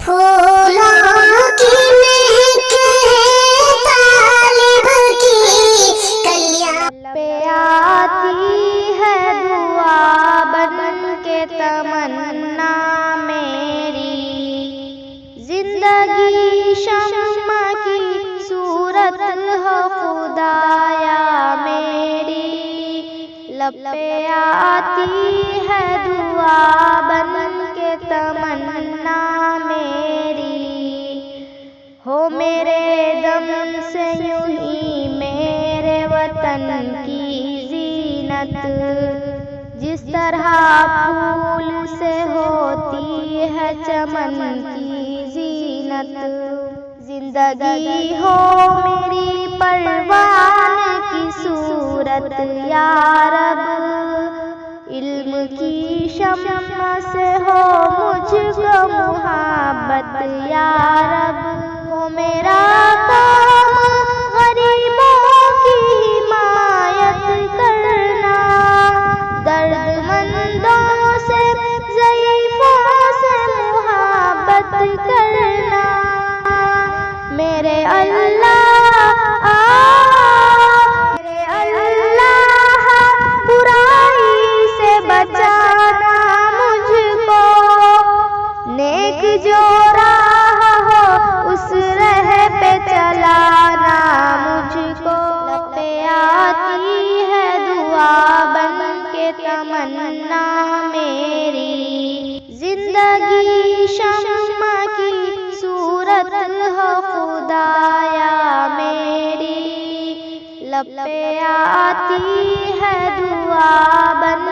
پھولوں کی مہک طالب کی کلیاں پہ آتی ہے دعا بن کے تمنا میری، زندگی شمع کی صورت ہو خدایا میری، لب پہ آتی ہے دعا بن کے تمنا میری، ہو میرے دم سے یوں ہی میرے وطن کی زینت، جس طرح پھول سے ہوتی ہے چمن کی زینت، زندگی ہو میری پروان کی صورت یا رب، علم کی شمع سے ہو مجھ کو محبت یا رب، ہو میرا کام غریبوں کی حمایت کرنا، درد مندوں سے ضعیفوں سے محبت کرنا، میرے اللہ برائی سے بچانا مجھ کو، نیک جو راہ ہو اس راہ پہ چلانا مجھ کو، لب پہ آتی ہے دعا بن کے تمنا میری، زندگی شمع کی صورت ہو خدایا میری، لب پہ آتی ہے دعا بن